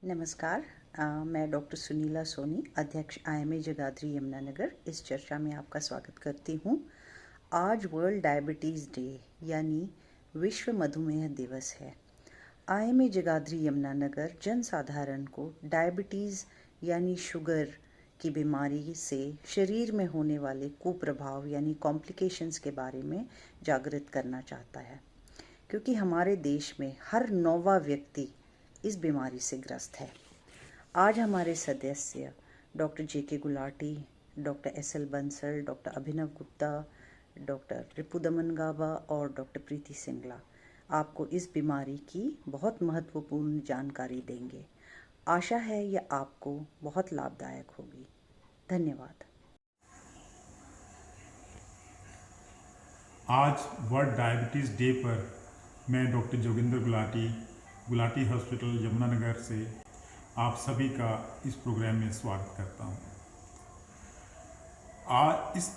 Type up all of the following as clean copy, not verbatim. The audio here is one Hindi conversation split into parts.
नमस्कार। मैं डॉक्टर सुनीला सोनी, अध्यक्ष IMA जगाधरी यमुनानगर, इस चर्चा में आपका स्वागत करती हूँ। आज वर्ल्ड डायबिटीज़ डे यानी विश्व मधुमेह दिवस है। IMA जगाधरी यमुनानगर जनसाधारण को डायबिटीज़ यानी शुगर की बीमारी से शरीर में होने वाले कुप्रभाव यानी कॉम्प्लिकेशंस के बारे में जागृत करना चाहता है, क्योंकि हमारे देश में हर 9वां व्यक्ति इस बीमारी से ग्रस्त है। आज हमारे सदस्य doctor JK Gulati, doctor SL Bansal, doctor Abhinav Gupta, doctor Ripudaman Gaba और डॉक्टर प्रीति सिंगला आपको इस बीमारी की बहुत महत्वपूर्ण जानकारी देंगे। आशा है यह आपको बहुत लाभदायक होगी। धन्यवाद। आज वर्ल्ड डायबिटीज़ डे पर मैं डॉक्टर जोगिंदर गुलाटी हॉस्पिटल यमुनानगर से आप सभी का इस प्रोग्राम में स्वागत करता हूं। आज इस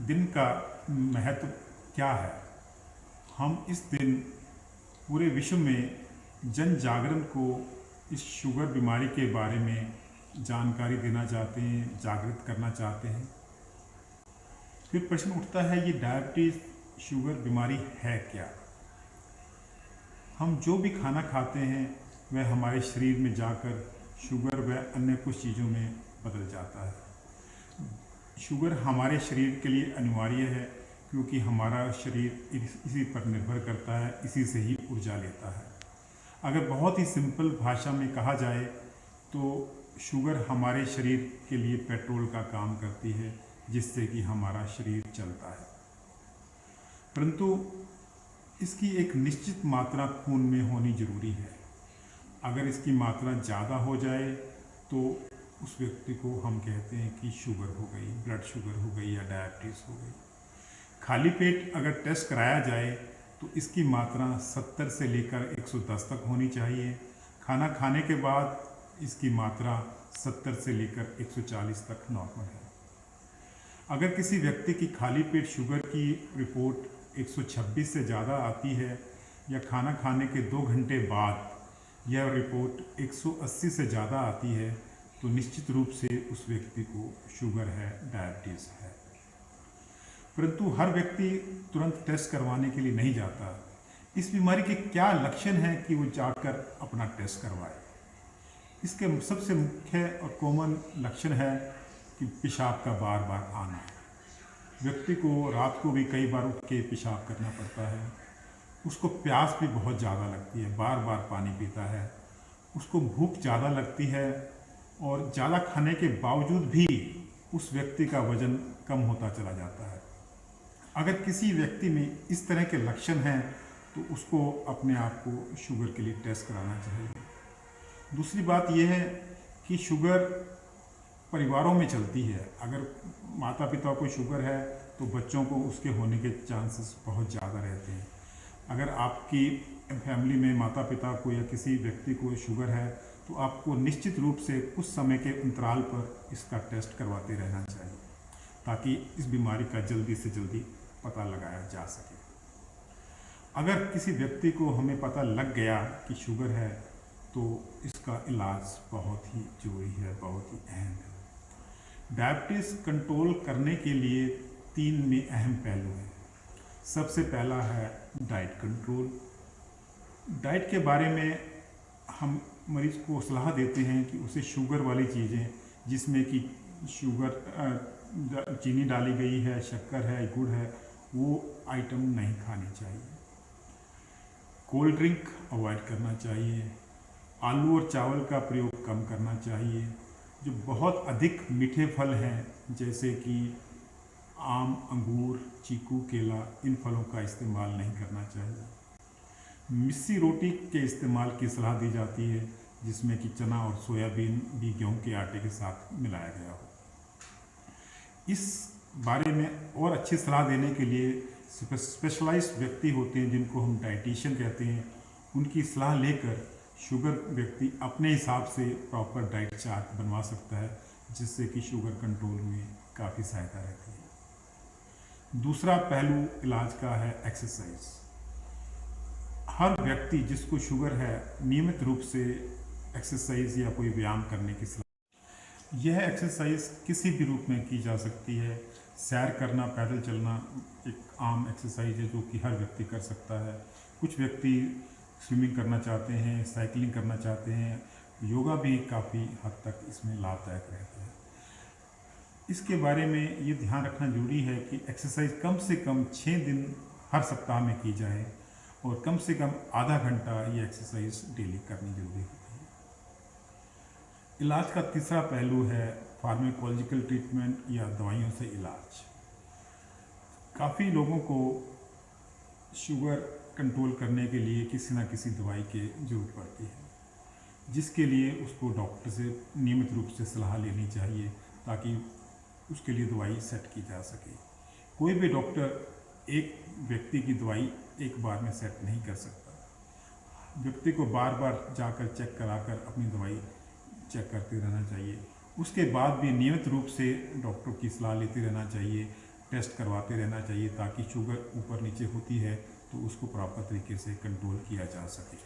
दिन का महत्व क्या है? हम इस दिन पूरे विश्व में जन जागरण को इस शुगर बीमारी के बारे में जानकारी देना चाहते हैं, जागृत करना चाहते हैं। फिर प्रश्न उठता है, ये डायबिटीज़ शुगर बीमारी है क्या? हम जो भी खाना खाते हैं वह हमारे शरीर में जाकर शुगर व अन्य कुछ चीज़ों में बदल जाता है। शुगर हमारे शरीर के लिए अनिवार्य है, क्योंकि हमारा शरीर इसी पर निर्भर करता है, इसी से ही ऊर्जा लेता है। अगर बहुत ही सिंपल भाषा में कहा जाए तो शुगर हमारे शरीर के लिए पेट्रोल का काम करती है, जिससे कि हमारा शरीर चलता है। परंतु इसकी एक निश्चित मात्रा खून में होनी जरूरी है। अगर इसकी मात्रा ज़्यादा हो जाए तो उस व्यक्ति को हम कहते हैं कि शुगर हो गई, ब्लड शुगर हो गई या डायबिटीज़ हो गई। खाली पेट अगर टेस्ट कराया जाए तो इसकी मात्रा 70 से लेकर 110 तक होनी चाहिए। खाना खाने के बाद इसकी मात्रा 70 से लेकर 140 तक नॉर्मल है। अगर किसी व्यक्ति की खाली पेट शुगर की रिपोर्ट 126 से ज़्यादा आती है या खाना खाने के 2 घंटे बाद यह रिपोर्ट 180 से ज़्यादा आती है, तो निश्चित रूप से उस व्यक्ति को शुगर है, डायबिटीज़ है। परंतु हर व्यक्ति तुरंत टेस्ट करवाने के लिए नहीं जाता। इस बीमारी के क्या लक्षण हैं कि वो जाकर अपना टेस्ट करवाए? इसके सबसे मुख्य और कॉमन लक्षण है कि पेशाब का बार बार आना। व्यक्ति को रात को भी कई बार उठ के पेशाब करना पड़ता है। उसको प्यास भी बहुत ज़्यादा लगती है, बार बार पानी पीता है। उसको भूख ज़्यादा लगती है और ज़्यादा खाने के बावजूद भी उस व्यक्ति का वज़न कम होता चला जाता है। अगर किसी व्यक्ति में इस तरह के लक्षण हैं तो उसको अपने आप को शुगर के लिए टेस्ट कराना चाहिए। दूसरी बात यह है कि शुगर परिवारों में चलती है। अगर माता पिता को शुगर है तो बच्चों को उसके होने के चांसेस बहुत ज़्यादा रहते हैं। अगर आपकी फैमिली में माता पिता को या किसी व्यक्ति को शुगर है तो आपको निश्चित रूप से कुछ समय के अंतराल पर इसका टेस्ट करवाते रहना चाहिए, ताकि इस बीमारी का जल्दी से जल्दी पता लगाया जा सके। अगर किसी व्यक्ति को हमें पता लग गया कि शुगर है तो इसका इलाज बहुत ही जरूरी है, बहुत ही अहम है। डायबिटीज़ कंट्रोल करने के लिए 3 में अहम पहलू हैं। सबसे पहला है डाइट कंट्रोल। डाइट के बारे में हम मरीज को सलाह देते हैं कि उसे शुगर वाली चीज़ें, जिसमें कि शुगर चीनी डाली गई है, शक्कर है, गुड़ है, वो आइटम नहीं खानी चाहिए। कोल्ड ड्रिंक अवॉइड करना चाहिए। आलू और चावल का प्रयोग कम करना चाहिए। जो बहुत अधिक मीठे फल हैं जैसे कि आम, अंगूर, चीकू, केला, इन फलों का इस्तेमाल नहीं करना चाहिए। मिस्सी रोटी के इस्तेमाल की सलाह दी जाती है, जिसमें कि चना और सोयाबीन भी गेहूं के आटे के साथ मिलाया गया हो। इस बारे में और अच्छी सलाह देने के लिए स्पेशलाइज्ड व्यक्ति होते हैं, जिनको हम डाइटिशियन कहते हैं। उनकी सलाह लेकर शुगर व्यक्ति अपने हिसाब से प्रॉपर डाइट चार्ट बनवा सकता है, जिससे कि शुगर कंट्रोल में काफ़ी सहायता रहती है। दूसरा पहलू इलाज का है एक्सरसाइज। हर व्यक्ति जिसको शुगर है नियमित रूप से एक्सरसाइज या कोई व्यायाम करने की सलाह। यह एक्सरसाइज किसी भी रूप में की जा सकती है। सैर करना, पैदल चलना एक आम एक्सरसाइज है जो कि हर व्यक्ति कर सकता है। कुछ व्यक्ति स्विमिंग करना चाहते हैं, साइकिलिंग करना चाहते हैं। योगा भी काफ़ी हद तक इसमें लाभदायक रहता है। इसके बारे में ये ध्यान रखना जरूरी है कि एक्सरसाइज कम से कम 6 दिन हर सप्ताह में की जाए और कम से कम आधा घंटा ये एक्सरसाइज डेली करनी जरूरी होती है। इलाज का तीसरा पहलू है फार्माकोलॉजिकल ट्रीटमेंट या दवाइयों से इलाज। काफ़ी लोगों को शुगर कंट्रोल करने के लिए किसी न किसी दवाई की ज़रूरत पड़ती है, जिसके लिए उसको डॉक्टर से नियमित रूप से सलाह लेनी चाहिए ताकि उसके लिए दवाई सेट की जा सके। कोई भी डॉक्टर एक व्यक्ति की दवाई एक बार में सेट नहीं कर सकता। व्यक्ति को बार बार जाकर चेक कराकर अपनी दवाई चेक करते रहना चाहिए। उसके बाद भी नियमित रूप से डॉक्टर की सलाह लेते रहना चाहिए, टेस्ट करवाते रहना चाहिए ताकि शुगर ऊपर नीचे होती है तो उसको प्रॉपर तरीके से कंट्रोल किया जा सके।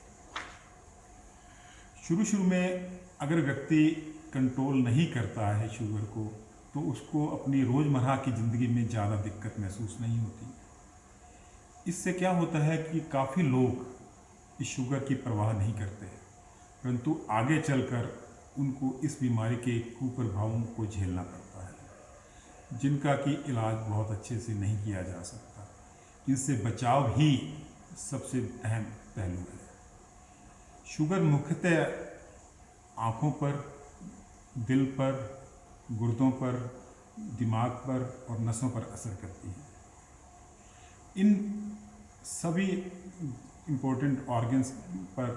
शुरू में अगर व्यक्ति कंट्रोल नहीं करता है शुगर को तो उसको अपनी रोज़मर्रा की ज़िंदगी में ज़्यादा दिक्कत महसूस नहीं होती। इससे क्या होता है कि काफ़ी लोग इस शुगर की परवाह नहीं करते, परंतु आगे चलकर उनको इस बीमारी के कुप्रभावों को झेलना पड़ता है, जिनका कि इलाज बहुत अच्छे से नहीं किया जा सकता। इनसे बचाव ही सबसे अहम पहलू है। शुगर मुख्यतः आँखों पर, दिल पर, गुर्दों पर, दिमाग पर और नसों पर असर करती है। इन सभी इम्पोर्टेंट ऑर्गन्स पर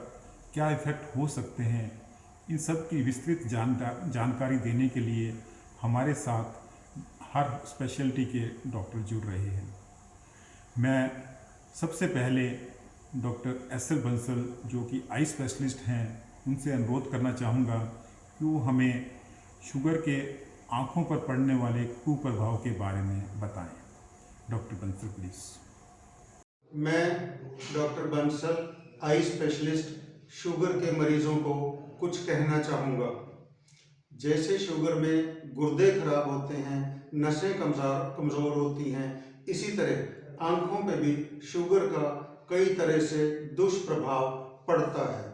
क्या इफ़ेक्ट हो सकते हैं, इन सब की विस्तृत जानकारी देने के लिए हमारे साथ हर स्पेशलिटी के डॉक्टर जुड़ रहे हैं। मैं सबसे पहले डॉक्टर एस.एल. बंसल जो कि आई स्पेशलिस्ट हैं, उनसे अनुरोध करना चाहूँगा कि वो हमें शुगर के आँखों पर पड़ने वाले कुप्रभाव के बारे में बताएं। Doctor Bansal please. मैं doctor Bansal eye specialist sugar के मरीजों को कुछ कहना चाहूँगा। जैसे शुगर में गुर्दे खराब होते हैं, नसें कमज़ोर होती हैं, इसी तरह आँखों पे भी शुगर का कई तरह से दुष्प्रभाव पड़ता है।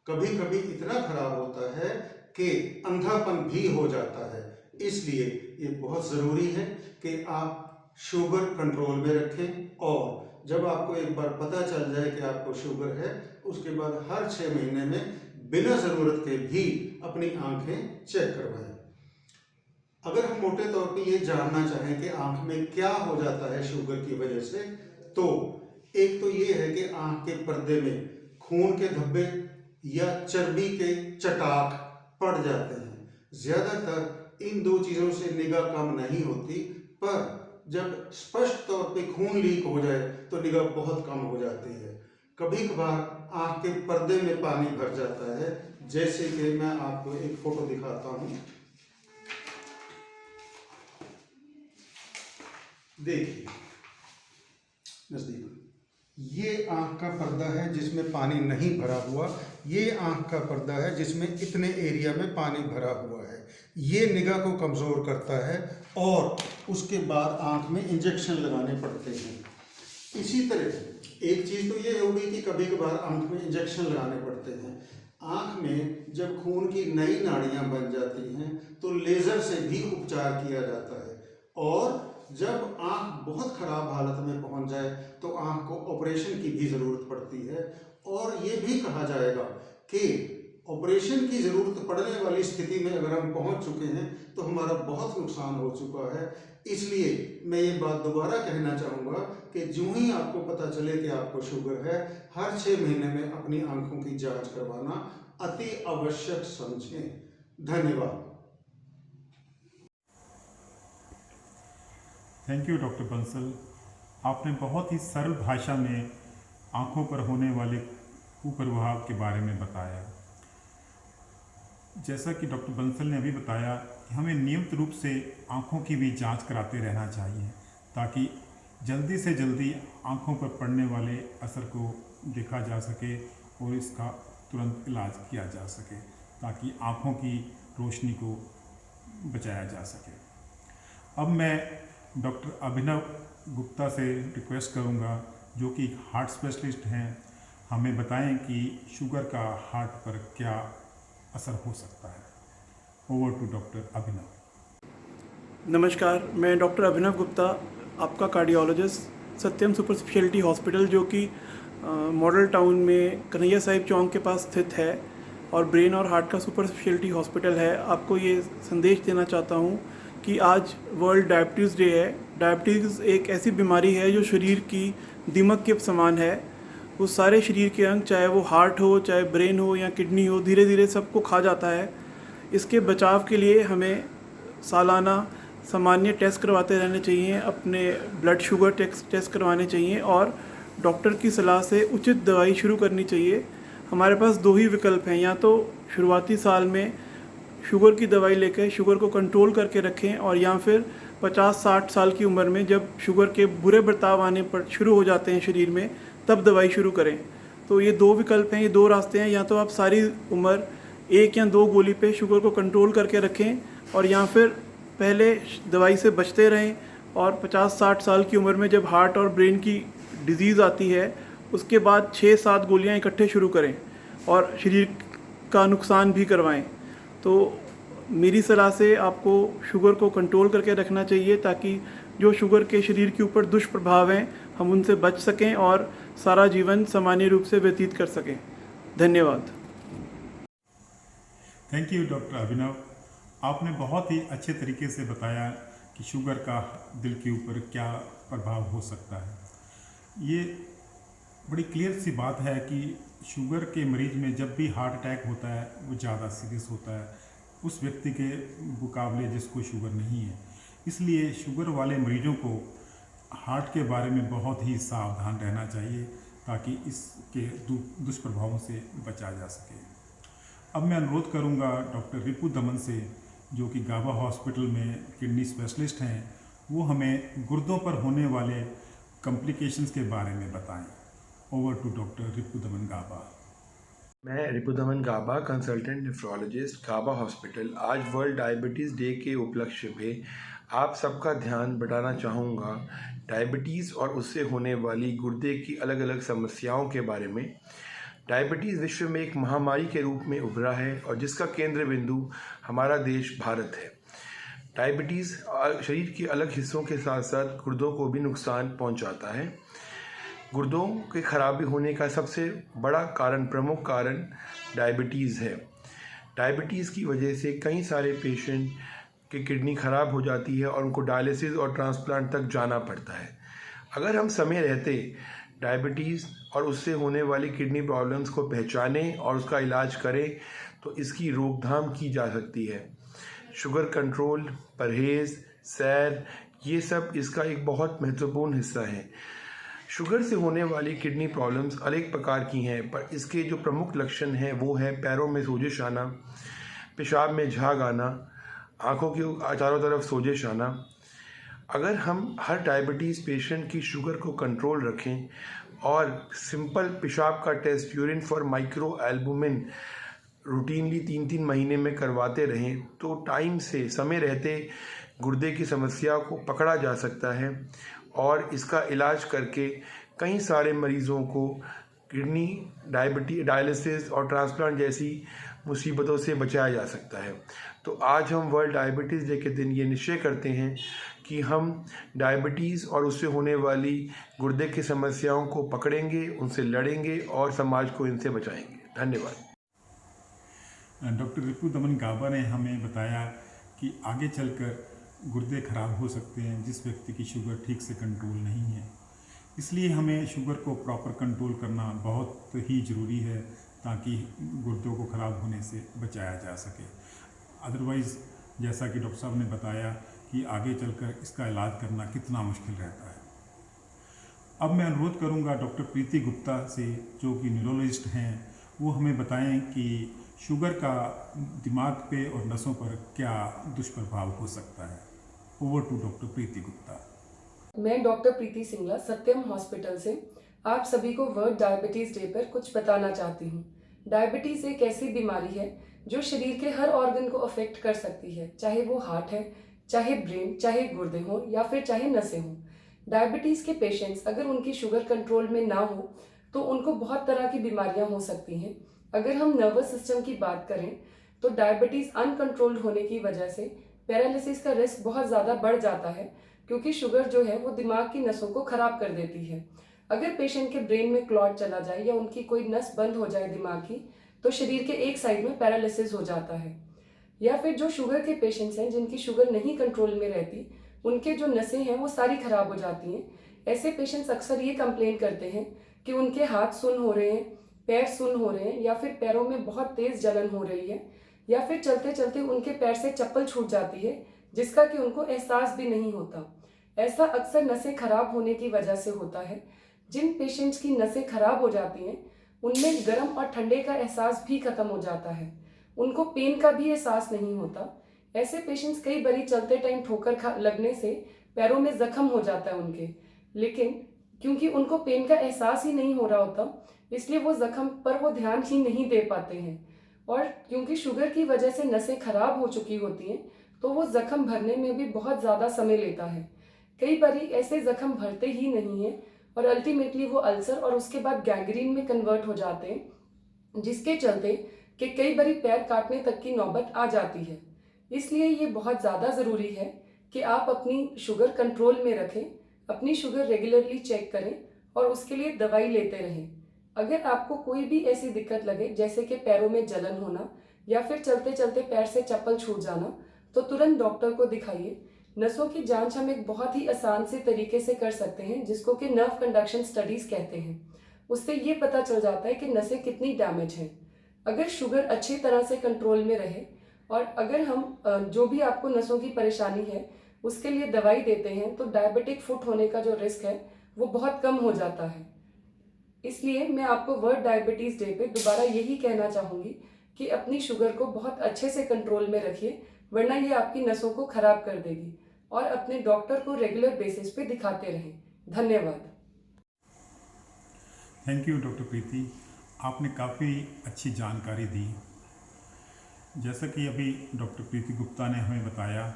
कभी कभी इतना खराब होता है कि अंधापन भी हो जाता है। इसलिए ये बहुत ज़रूरी है कि आप शुगर कंट्रोल में रखें और जब आपको एक बार पता चल जाए कि आपको शुगर है, उसके बाद हर 6 महीने में बिना ज़रूरत के भी अपनी आंखें चेक करवाएं। अगर हम मोटे तौर पे ये जानना चाहें कि आंख में क्या हो जाता है शुगर की वजह से, तो एक तो ये है कि आंख के पर्दे में खून के धब्बे या चर्बी के चटाक पड़ जाते हैं। ज़्यादातर इन दो चीज़ों से निगाह कम नहीं होती, पर जब स्पष्ट तौर पे खून लीक हो जाए तो निगाह बहुत कम हो जाती है। कभी कभार आँख के पर्दे में पानी भर जाता है, जैसे कि मैं आपको एक फोटो दिखाता हूँ। देखिए नजदीक, ये आँख का पर्दा है जिसमें पानी नहीं भरा हुआ, ये आँख का पर्दा है जिसमें इतने एरिया में पानी भरा हुआ है। ये निगाह को कमज़ोर करता है और उसके बाद आँख में इंजेक्शन लगाने पड़ते हैं। इसी तरह एक चीज़ तो ये होगी कि कभी कभार आँख में इंजेक्शन लगाने पड़ते हैं। आँख में जब खून की नई नाड़ियाँ बन जाती हैं तो लेज़र से भी उपचार किया जाता है, और जब आँख बहुत ख़राब हालत में पहुँच जाए तो आँख को ऑपरेशन की भी ज़रूरत पड़ती है। और ये भी कहा जाएगा कि ऑपरेशन की ज़रूरत पड़ने वाली स्थिति में अगर हम पहुँच चुके हैं तो हमारा बहुत नुकसान हो चुका है। इसलिए मैं ये बात दोबारा कहना चाहूँगा कि जो ही आपको पता चले कि आपको शुगर है, हर 6 महीने में अपनी आँखों की जांच करवाना अति आवश्यक समझें। धन्यवाद। Thank you doctor Bansal. आपने बहुत ही सरल भाषा में आँखों पर होने वाले कुप्रभाव के बारे में बताया। जैसा कि डॉक्टर बंसल ने अभी बताया कि हमें नियमित रूप से आँखों की भी जांच कराते रहना चाहिए ताकि जल्दी से जल्दी आँखों पर पड़ने वाले असर को देखा जा सके और इसका तुरंत इलाज किया जा सके। ताकि आँखों की रोशनी को बचाया जा सके। अब मैं डॉक्टर अभिनव गुप्ता से रिक्वेस्ट करूंगा, जो कि एक हार्ट स्पेशलिस्ट हैं, हमें बताएं कि शुगर का हार्ट पर क्या असर हो सकता है। ओवर टू डॉक्टर अभिनव। नमस्कार, मैं डॉक्टर अभिनव गुप्ता, आपका कार्डियोलॉजिस्ट सत्यम सुपर स्पेशलिटी हॉस्पिटल, जो कि मॉडल टाउन में कन्हैया साहिब चौक के पास स्थित है और ब्रेन और हार्ट का सुपर स्पेशलिटी हॉस्पिटल है। आपको ये संदेश देना चाहता हूँ कि आज वर्ल्ड डायबिटीज़ डे है। डायबिटीज़ एक ऐसी बीमारी है जो शरीर की दीमक के समान है। वो सारे शरीर के अंग, चाहे वो हार्ट हो, चाहे ब्रेन हो या किडनी हो, धीरे धीरे सबको खा जाता है। इसके बचाव के लिए हमें सालाना सामान्य टेस्ट करवाते रहने चाहिए, अपने ब्लड शुगर टेस्ट करवाने चाहिए और डॉक्टर की सलाह से उचित दवाई शुरू करनी चाहिए। हमारे पास दो ही विकल्प हैं, या तो शुरुआती साल में शुगर की दवाई लेकर शुगर को कंट्रोल करके रखें, और या फिर 50-60 साल की उम्र में जब शुगर के बुरे बर्ताव आने पर शुरू हो जाते हैं शरीर में, तब दवाई शुरू करें। तो ये दो विकल्प हैं, ये दो रास्ते हैं। या तो आप सारी उम्र 1 या 2 गोली पे शुगर को कंट्रोल करके रखें, और या फिर पहले दवाई से बचते रहें और 50-60 साल की उम्र में जब हार्ट और ब्रेन की डिजीज़ आती है, उसके बाद 6-7 गोलियां इकट्ठे शुरू करें और शरीर का नुकसान भी करवाएं। तो मेरी सलाह से आपको शुगर को कंट्रोल करके रखना चाहिए, ताकि जो शुगर के शरीर के ऊपर दुष्प्रभाव हैं हम उनसे बच सकें और सारा जीवन सामान्य रूप से व्यतीत कर सकें। धन्यवाद। थैंक यू डॉक्टर अभिनव। आपने बहुत ही अच्छे तरीके से बताया कि शुगर का दिल के ऊपर क्या प्रभाव हो सकता है। ये बड़ी क्लियर सी बात है कि शुगर के मरीज में जब भी हार्ट अटैक होता है वो ज़्यादा सीरियस होता है उस व्यक्ति के मुकाबले जिसको शुगर नहीं है। इसलिए शुगर वाले मरीजों को हार्ट के बारे में बहुत ही सावधान रहना चाहिए, ताकि इसके दुष्प्रभावों से बचा जा सके। अब मैं अनुरोध करूंगा डॉक्टर रिपु दमन से, जो कि गाबा हॉस्पिटल में किडनी स्पेशलिस्ट हैं, वो हमें गुर्दों पर होने वाले कॉम्प्लिकेशंस के बारे में बताएं। ओवर टू डॉक्टर रिपु दमन गाबा। मैं रिपु दमन गाबा, कंसल्टेंट नेफ्रोलॉजिस्ट, गाबा हॉस्पिटल। आज वर्ल्ड डायबिटीज़ डे के उपलक्ष्य में आप सबका ध्यान बटाना चाहूँगा डायबिटीज़ और उससे होने वाली गुर्दे की अलग अलग समस्याओं के बारे में। डायबिटीज़ विश्व में एक महामारी के रूप में उभरा है और जिसका केंद्र बिंदु हमारा देश भारत है। डायबिटीज़ शरीर के अलग हिस्सों के साथ साथ गुर्दों को भी नुकसान पहुंचाता है। गुर्दों के खराबी होने का सबसे बड़ा कारण, प्रमुख कारण डायबिटीज़ है। डायबिटीज़ की वजह से कई सारे पेशेंट की किडनी ख़राब हो जाती है और उनको डायलिसिस और ट्रांसप्लांट तक जाना पड़ता है। अगर हम समय रहते डायबिटीज़ और उससे होने वाली किडनी प्रॉब्लम्स को पहचानें और उसका इलाज करें तो इसकी रोकथाम की जा सकती है। शुगर कंट्रोल, परहेज़, सैर, ये सब इसका एक बहुत महत्वपूर्ण हिस्सा है। शुगर से होने वाली किडनी प्रॉब्लम्स अनेक प्रकार की हैं, पर इसके जो प्रमुख लक्षण हैं वो है पैरों में सोजिश आना, पेशाब में झाग आना, आँखों के चारों तरफ सोजिश आना। अगर हम हर डायबिटीज़ पेशेंट की शुगर को कंट्रोल रखें और सिंपल पेशाब का test, urine for micro albumin, routinely 3-3 महीने में करवाते रहें तो टाइम से, समय रहते गुर्दे की समस्या को पकड़ा जा सकता है और इसका इलाज करके कई सारे मरीज़ों को किडनी डायलिसिस और ट्रांसप्लांट जैसी मुसीबतों से बचाया जा सकता है। तो आज हम वर्ल्ड डायबिटीज़ डे के दिन ये निश्चय करते हैं कि हम डायबिटीज़ और उससे होने वाली गुर्दे की समस्याओं को पकड़ेंगे, उनसे लड़ेंगे और समाज को इनसे बचाएंगे। धन्यवाद। डॉक्टर रिपु दमन गाबा ने हमें बताया कि आगे चलकर गुर्दे खराब हो सकते हैं जिस व्यक्ति की शुगर ठीक से कंट्रोल नहीं है। इसलिए हमें शुगर को प्रॉपर कंट्रोल करना बहुत ही ज़रूरी है, ताकि गुर्दों को ख़राब होने से बचाया जा सके। अदरवाइज़ जैसा कि डॉक्टर साहब ने बताया कि आगे चलकर इसका इलाज करना कितना मुश्किल रहता है। अब मैं अनुरोध करूंगा डॉक्टर प्रीति गुप्ता से, जो कि न्यूरोलॉजिस्ट हैं, वो हमें बताएं कि शुगर का दिमाग पे और नसों पर क्या दुष्प्रभाव हो सकता है। ओवर टू डॉक्टर प्रीति गुप्ता। मैं डॉक्टर प्रीति सिंगला, सत्यम हॉस्पिटल से आप सभी को वर्ल्ड डायबिटीज़ डे पर कुछ बताना चाहती हूँ। डायबिटीज़ एक ऐसी बीमारी है जो शरीर के हर ऑर्गन को अफेक्ट कर सकती है, चाहे वो हार्ट है, चाहे ब्रेन, चाहे गुर्दे हों या फिर चाहे नसें हों। डायबिटीज़ के पेशेंट्स अगर उनकी शुगर कंट्रोल में ना हो तो उनको बहुत तरह की बीमारियां हो सकती हैं। अगर हम नर्वस सिस्टम की बात करें तो डायबिटीज़ अनकंट्रोल्ड होने की वजह से पैरालिसिस का रिस्क बहुत ज़्यादा बढ़ जाता है, क्योंकि शुगर जो है वो दिमाग की नसों को ख़राब कर देती है। अगर पेशेंट के ब्रेन में क्लॉट चला जाए या उनकी कोई नस बंद हो जाए दिमाग की, तो शरीर के एक साइड में पैरालिसिस हो जाता है। या फिर जो शुगर के पेशेंट्स हैं जिनकी शुगर नहीं कंट्रोल में रहती, उनके जो नसें हैं वो सारी खराब हो जाती हैं। ऐसे पेशेंट्स अक्सर ये कंप्लेन करते हैं कि उनके हाथ सुन्न हो रहे हैं, पैर सुन्न हो रहे हैं, या फिर पैरों में बहुत तेज जलन हो रही है, या फिर चलते चलते उनके पैर से चप्पल छूट जाती है जिसका कि उनको एहसास भी नहीं होता। ऐसा अक्सर नसें खराब होने की वजह से होता है। जिन पेशेंट्स की नसें खराब हो जाती हैं उनमें गर्म और ठंडे का एहसास भी खत्म हो जाता है, उनको पेन का भी एहसास नहीं होता। ऐसे पेशेंट्स कई बारी चलते टाइम ठोकर लगने से पैरों में जख्म हो जाता है उनके, लेकिन क्योंकि उनको पेन का एहसास ही नहीं हो रहा होता, इसलिए वो जख्म पर वो ध्यान ही नहीं दे पाते हैं। और क्योंकि शुगर की वजह से नसें खराब हो चुकी होती हैं तो वो जख्म भरने में भी बहुत ज़्यादा समय लेता है। कई बारी ऐसे जख्म भरते ही नहीं हैं और अल्टीमेटली वो अल्सर और उसके बाद गैंग्रीन में कन्वर्ट हो जाते हैं, जिसके चलते कि कई बारी पैर काटने तक की नौबत आ जाती है। इसलिए ये बहुत ज़्यादा ज़रूरी है कि आप अपनी शुगर कंट्रोल में रखें, अपनी शुगर रेगुलरली चेक करें और उसके लिए दवाई लेते रहें। अगर आपको कोई भी ऐसी दिक्कत लगे जैसे कि पैरों में जलन होना या फिर चलते चलते पैर से चप्पल छूट जाना, तो तुरंत डॉक्टर को दिखाइए। नसों की जांच हम एक बहुत ही आसान से तरीके से कर सकते हैं जिसको कि नर्व कंडक्शन स्टडीज़ कहते हैं। उससे ये पता चल जाता है कि नसें कितनी डैमेज हैं। अगर शुगर अच्छी तरह से कंट्रोल में रहे और अगर हम जो भी आपको नसों की परेशानी है उसके लिए दवाई देते हैं तो डायबिटिक फुट होने का जो रिस्क है वो बहुत कम हो जाता है। इसलिए मैं आपको वर्ल्ड डायबिटीज़ डे पे दोबारा यही कहना चाहूँगी कि अपनी शुगर को बहुत अच्छे से कंट्रोल में रखिए, वरना ये आपकी नसों को खराब कर देगी। और अपने डॉक्टर को रेगुलर बेसिस पे दिखाते रहें। धन्यवाद। थैंक यू डॉक्टर प्रीति, आपने काफ़ी अच्छी जानकारी दी। जैसा कि अभी डॉक्टर प्रीति गुप्ता ने हमें बताया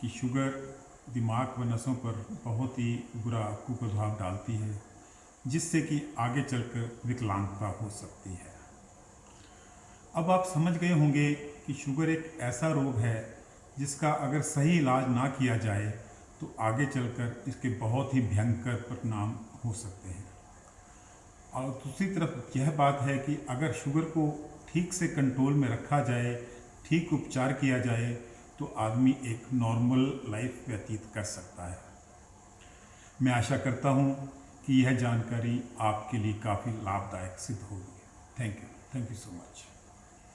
कि शुगर दिमाग व नसों पर बहुत ही बुरा कुप्रभाव डालती है, जिससे कि आगे चलकर विकलांगता हो सकती है। अब आप समझ गए होंगे कि शुगर एक ऐसा रोग है जिसका अगर सही इलाज ना किया जाए तो आगे चलकर इसके बहुत ही भयंकर परिणाम हो सकते हैं। और दूसरी तरफ यह बात है कि अगर शुगर को ठीक से कंट्रोल में रखा जाए, ठीक उपचार किया जाए, तो आदमी एक नॉर्मल लाइफ व्यतीत कर सकता है। मैं आशा करता हूँ कि यह जानकारी आपके लिए काफ़ी लाभदायक सिद्ध होगी। Thank you so much.